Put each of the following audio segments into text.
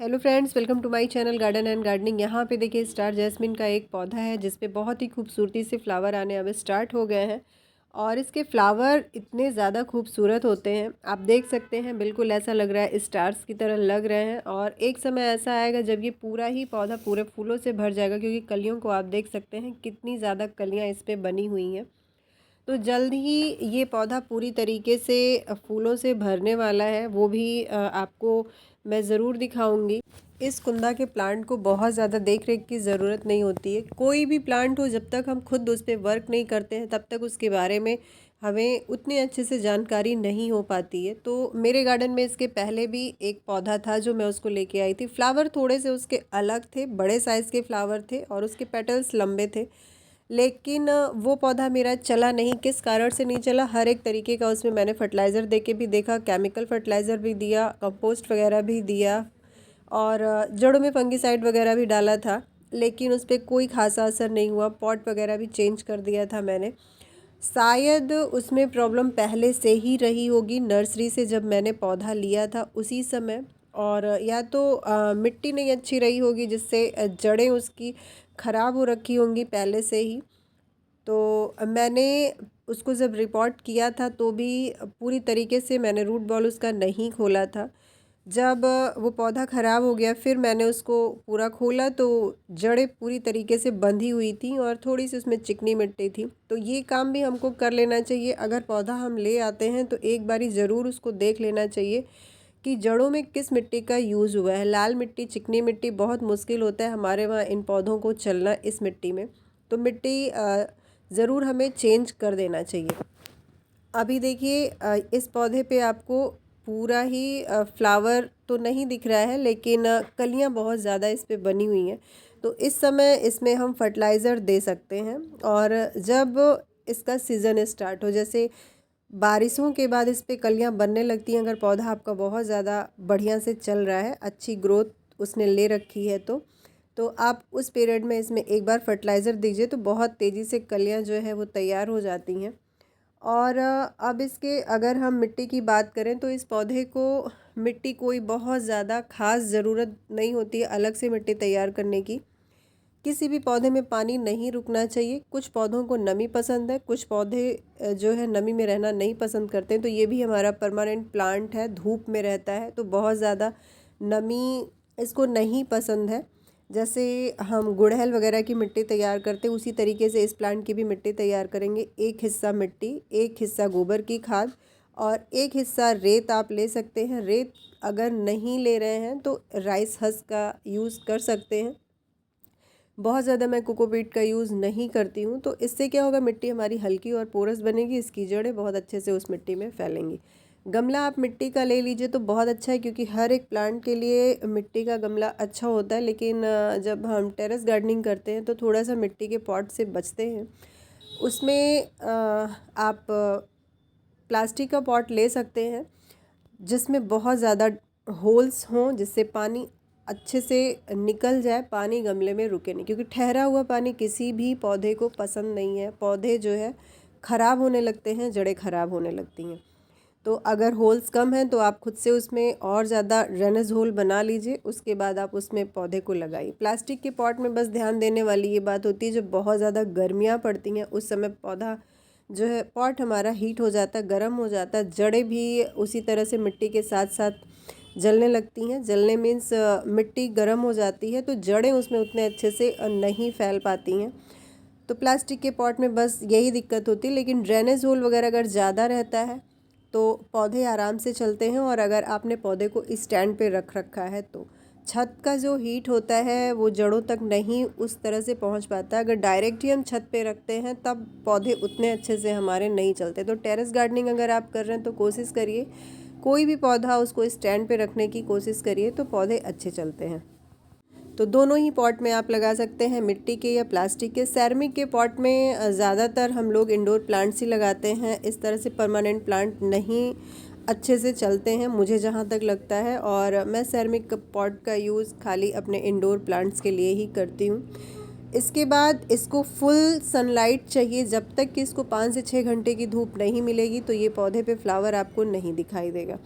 Hello friends, welcome to my channel garden and gardening. यहाँ पे देखिए स्टार जैस्मिन का एक पौधा है जिस पे बहुत ही खूबसूरती से फ्लावर आने अब स्टार्ट हो गए हैं और इसके फ्लावर इतने ज़्यादा खूबसूरत होते हैं, आप देख सकते हैं। बिल्कुल ऐसा लग रहा है स्टार्स की तरह लग रहे हैं और एक समय ऐसा आएगा जब ये पूरा ही पौधा पूरे फूलों से भर जाएगा, क्योंकि कलियों को आप देख सकते हैं कितनी ज़्यादा कलियाँ इस पर बनी हुई हैं। तो जल्द ही ये पौधा पूरी तरीके से फूलों से भरने वाला है, वो भी आपको मैं ज़रूर दिखाऊंगी। इस कुंदा के प्लांट को बहुत ज़्यादा देख रेख की ज़रूरत नहीं होती है। कोई भी प्लांट हो, जब तक हम खुद उस पर वर्क नहीं करते हैं तब तक उसके बारे में हमें उतनी अच्छे से जानकारी नहीं हो पाती है। तो मेरे गार्डन में इसके पहले भी एक पौधा था जो मैं उसको लेके आई थी। फ्लावर थोड़े से उसके अलग थे, बड़े साइज़ के फ्लावर थे और उसके पेटल्स लंबे थे, लेकिन वो पौधा मेरा चला नहीं। किस कारण से नहीं चला, हर एक तरीके का उसमें मैंने फर्टिलाइज़र दे के भी देखा, केमिकल फर्टिलाइज़र भी दिया, कंपोस्ट वगैरह भी दिया और जड़ों में फंगीसाइड वगैरह भी डाला था, लेकिन उस पर कोई खासा असर नहीं हुआ। पॉट वगैरह भी चेंज कर दिया था मैंने। शायद उसमें प्रॉब्लम पहले से ही रही होगी, नर्सरी से जब मैंने पौधा लिया था उसी समय, और या तो मिट्टी नहीं अच्छी रही होगी जिससे जड़ें उसकी ख़राब हो रखी होंगी पहले से ही। तो मैंने उसको जब रिपोर्ट किया था तो भी पूरी तरीके से मैंने रूट बॉल उसका नहीं खोला था। जब वो पौधा ख़राब हो गया फिर मैंने उसको पूरा खोला तो जड़ें पूरी तरीके से बंधी हुई थी और थोड़ी सी उसमें चिकनी मिट्टी थी। तो ये काम भी हमको कर लेना चाहिए। अगर पौधा हम ले आते हैं तो एक बारी ज़रूर उसको देख लेना चाहिए कि जड़ों में किस मिट्टी का यूज़ हुआ है। लाल मिट्टी, चिकनी मिट्टी बहुत मुश्किल होता है हमारे वहाँ इन पौधों को चलना इस मिट्टी में। तो मिट्टी ज़रूर हमें चेंज कर देना चाहिए। अभी देखिए इस पौधे पे आपको पूरा ही फ्लावर तो नहीं दिख रहा है, लेकिन कलियां बहुत ज़्यादा इस पे बनी हुई हैं। तो इस समय इसमें हम फर्टिलाइज़र दे सकते हैं और जब इसका सीज़न स्टार्ट हो, जैसे बारिशों के बाद इस पे कलियां बनने लगती हैं। अगर पौधा आपका बहुत ज़्यादा बढ़िया से चल रहा है, अच्छी ग्रोथ उसने ले रखी है, तो आप उस पीरियड में इसमें एक बार फर्टिलाइज़र दीजिए तो बहुत तेज़ी से कलियां जो है वो तैयार हो जाती हैं। और अब इसके अगर हम मिट्टी की बात करें तो इस पौधे को मिट्टी कोई बहुत ज़्यादा ख़ास ज़रूरत नहीं होती है अलग से मिट्टी तैयार करने की। किसी भी पौधे में पानी नहीं रुकना चाहिए। कुछ पौधों को नमी पसंद है, कुछ पौधे जो है नमी में रहना नहीं पसंद करते हैं। तो ये भी हमारा परमानेंट प्लांट है, धूप में रहता है तो बहुत ज़्यादा नमी इसको नहीं पसंद है। जैसे हम गुड़हल वगैरह की मिट्टी तैयार करते हैं उसी तरीके से इस प्लांट की भी मिट्टी तैयार करेंगे। एक हिस्सा मिट्टी, एक हिस्सा गोबर की खाद और एक हिस्सा रेत आप ले सकते हैं। रेत अगर नहीं ले रहे हैं तो राइस हस्क का यूज़ कर सकते हैं। बहुत ज़्यादा मैं कोकोपीट का यूज़ नहीं करती हूँ। तो इससे क्या होगा, मिट्टी हमारी हल्की और पोरस बनेगी, इसकी जड़ें बहुत अच्छे से उस मिट्टी में फैलेंगी। गमला आप मिट्टी का ले लीजिए तो बहुत अच्छा है, क्योंकि हर एक प्लांट के लिए मिट्टी का गमला अच्छा होता है। लेकिन जब हम टेरेस गार्डनिंग करते हैं तो थोड़ा सा मिट्टी के पॉट से बचते हैं। उसमें आप प्लास्टिक का पॉट ले सकते हैं जिसमें बहुत ज़्यादा होल्स हों, जिससे पानी अच्छे से निकल जाए, पानी गमले में रुके नहीं, क्योंकि ठहरा हुआ पानी किसी भी पौधे को पसंद नहीं है। पौधे जो है ख़राब होने लगते हैं, जड़ें ख़राब होने लगती हैं। तो अगर होल्स कम हैं तो आप खुद से उसमें और ज़्यादा ड्रेनेज होल बना लीजिए, उसके बाद आप उसमें पौधे को लगाइए। प्लास्टिक के पॉट में बस ध्यान देने वाली ये बात होती है, जब बहुत ज़्यादा गर्मियाँ पड़ती हैं उस समय पौधा जो है, पॉट हमारा हीट हो जाता है, गर्म हो जाता है, जड़ें भी उसी तरह से मिट्टी के साथ साथ जलने लगती हैं। जलने मीन्स मिट्टी गर्म हो जाती है तो जड़ें उसमें उतने अच्छे से नहीं फैल पाती हैं। तो प्लास्टिक के पॉट में बस यही दिक्कत होती है। लेकिन ड्रेनेज होल वगैरह अगर ज़्यादा रहता है तो पौधे आराम से चलते हैं। और अगर आपने पौधे को स्टैंड पे रख रखा है तो छत का जो हीट होता है वो जड़ों तक नहीं उस तरह से पहुंच पाता। अगर डायरेक्ट ही हम छत पे रखते हैं तब पौधे उतने अच्छे से हमारे नहीं चलते। तो टेरेस गार्डनिंग अगर आप कर रहे हैं तो कोशिश करिए कोई भी पौधा उसको स्टैंड पे रखने की कोशिश करिए तो पौधे अच्छे चलते हैं। तो दोनों ही पॉट में आप लगा सकते हैं, मिट्टी के या प्लास्टिक के। सैरमिक के पॉट में ज़्यादातर हम लोग इंडोर प्लांट्स ही लगाते हैं। इस तरह से परमानेंट प्लांट नहीं अच्छे से चलते हैं मुझे जहाँ तक लगता है, और मैं सैरमिक पॉट का यूज़ खाली अपने इंडोर प्लांट्स के लिए ही करती हूँ। इसके बाद इसको फुल सनलाइट चाहिए। जब तक कि इसको 5 से 6 घंटे की धूप नहीं मिलेगी तो ये पौधे पे फ्लावर आपको नहीं दिखाई देगा।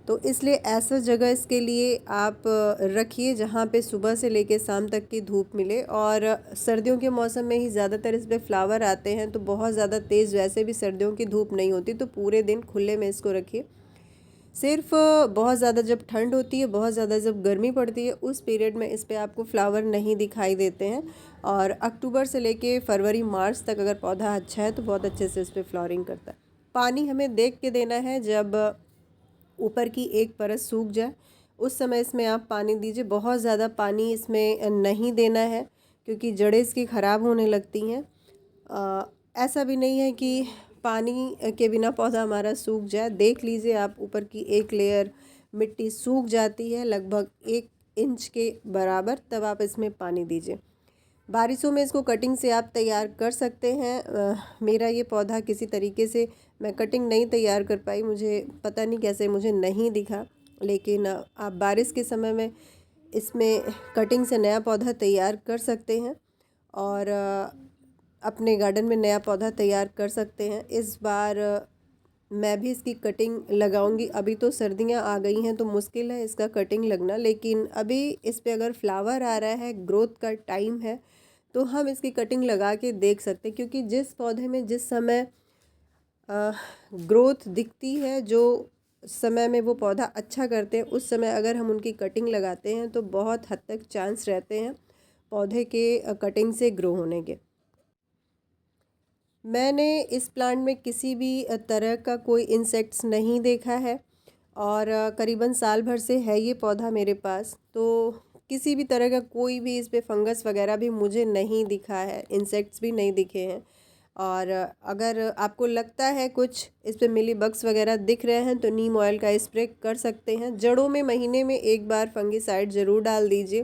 तो इसलिए ऐसा जगह इसके लिए आप रखिए जहाँ पे सुबह से लेके शाम तक की धूप मिले। और सर्दियों के मौसम में ही ज़्यादातर इस पे फ्लावर आते हैं, तो बहुत ज़्यादा तेज़ वैसे भी सर्दियों की धूप नहीं होती, तो पूरे दिन खुले में इसको रखिए। सिर्फ बहुत ज़्यादा जब ठंड होती है, बहुत ज़्यादा जब गर्मी पड़ती है, उस पीरियड में इस पे आपको फ्लावर नहीं दिखाई देते हैं। और अक्टूबर से लेके फरवरी मार्च तक अगर पौधा अच्छा है तो बहुत अच्छे से इस पर फ्लावरिंग करता है। पानी हमें देख के देना है, जब ऊपर की एक परत सूख जाए उस समय इसमें आप पानी दीजिए। बहुत ज़्यादा पानी इसमें नहीं देना है क्योंकि जड़ें इसकी ख़राब होने लगती हैं। ऐसा भी नहीं है कि पानी के बिना पौधा हमारा सूख जाए। देख लीजिए आप, ऊपर की एक लेयर मिट्टी सूख जाती है लगभग 1 इंच के बराबर, तब आप इसमें पानी दीजिए। बारिशों में इसको कटिंग से आप तैयार कर सकते हैं। मेरा ये पौधा किसी तरीके से मैं कटिंग नहीं तैयार कर पाई, मुझे पता नहीं कैसे मुझे नहीं दिखा, लेकिन आप बारिश के समय में इसमें कटिंग से नया पौधा तैयार कर सकते हैं और अपने गार्डन में नया पौधा तैयार कर सकते हैं। इस बार मैं भी इसकी कटिंग लगाऊंगी। अभी तो सर्दियां आ गई हैं तो मुश्किल है इसका कटिंग लगना, लेकिन अभी इस पे अगर फ्लावर आ रहा है, ग्रोथ का टाइम है, तो हम इसकी कटिंग लगा के देख सकते हैं। क्योंकि जिस पौधे में जिस समय ग्रोथ दिखती है, जो समय में वो पौधा अच्छा करते हैं, उस समय अगर हम उनकी कटिंग लगाते हैं तो बहुत हद तक चांस रहते हैं पौधे के कटिंग से ग्रो होने के। मैंने इस प्लांट में किसी भी तरह का कोई इंसेक्ट्स नहीं देखा है और करीबन साल भर से है ये पौधा मेरे पास, तो किसी भी तरह का कोई भी इस पे फंगस वगैरह भी मुझे नहीं दिखा है, इंसेक्ट्स भी नहीं दिखे हैं। और अगर आपको लगता है कुछ इस पे मिली बग्स वगैरह दिख रहे हैं तो नीम ऑयल का स्प्रे कर सकते हैं। जड़ों में महीने में एक बार फंगीसाइड ज़रूर डाल दीजिए,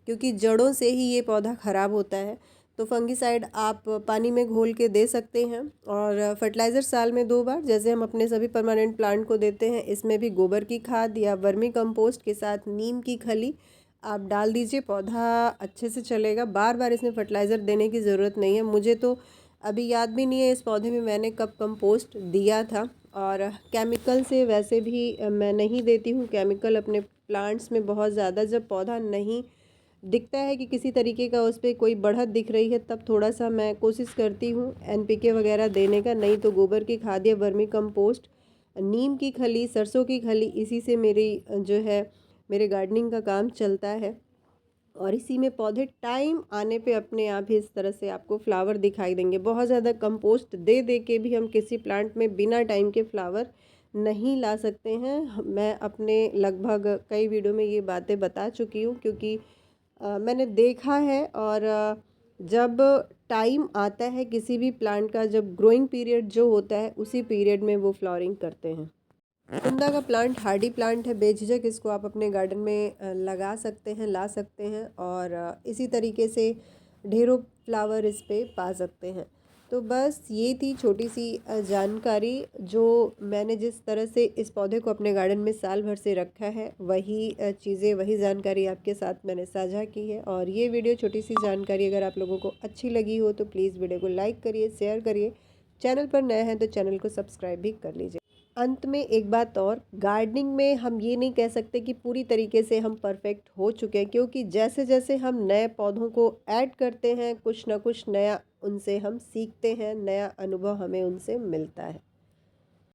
क्योंकि जड़ों से ही ये पौधा ख़राब होता है। तो फंगीसाइड आप पानी में घोल के दे सकते हैं। और फर्टिलाइज़र साल में 2 बार, जैसे हम अपने सभी परमानेंट प्लांट को देते हैं, इसमें भी गोबर की खाद या वर्मी कंपोस्ट के साथ नीम की खली आप डाल दीजिए, पौधा अच्छे से चलेगा। बार बार इसमें फर्टिलाइज़र देने की ज़रूरत नहीं है। मुझे तो अभी याद भी नहीं है इस पौधे में मैंने कब कंपोस्ट दिया था। और केमिकल से वैसे भी मैं नहीं देती हूँ केमिकल अपने प्लांट्स में बहुत ज़्यादा। जब पौधा नहीं दिखता है कि किसी तरीके का उस पर कोई बढ़त दिख रही है, तब थोड़ा सा मैं कोशिश करती हूँ NPK वगैरह देने का। नहीं तो गोबर की खाद या वर्मी कंपोस्ट, नीम की खली, सरसों की खली, इसी से मेरी जो है मेरे गार्डनिंग का काम चलता है। और इसी में पौधे टाइम आने पे अपने आप ही इस तरह से आपको फ्लावर दिखाई देंगे। बहुत ज़्यादा कंपोस्ट दे दे के भी हम किसी प्लांट में बिना टाइम के फ्लावर नहीं ला सकते हैं। मैं अपने लगभग कई वीडियो में ये बातें बता चुकी हूँ, क्योंकि मैंने देखा है। और जब टाइम आता है किसी भी प्लांट का, जब ग्रोइंग पीरियड जो होता है, उसी पीरियड में वो फ्लावरिंग करते हैं। कुंदा का प्लांट हार्डी प्लांट है, बेझिझक इसको आप अपने गार्डन में लगा सकते हैं, ला सकते हैं और इसी तरीके से ढेरों फ्लावर इस पे पा सकते हैं। तो बस ये थी छोटी सी जानकारी, जो मैंने जिस तरह से इस पौधे को अपने गार्डन में साल भर से रखा है, वही चीज़ें, वही जानकारी आपके साथ मैंने साझा की है। और ये वीडियो, छोटी सी जानकारी अगर आप लोगों को अच्छी लगी हो तो प्लीज़ वीडियो को लाइक करिए, शेयर करिए। चैनल पर नए हैं तो चैनल को सब्सक्राइब भी कर लीजिए। अंत में एक बात और, गार्डनिंग में हम ये नहीं कह सकते कि पूरी तरीके से हम परफेक्ट हो चुके हैं, क्योंकि जैसे जैसे हम नए पौधों को ऐड करते हैं, कुछ ना कुछ नया उनसे हम सीखते हैं, नया अनुभव हमें उनसे मिलता है।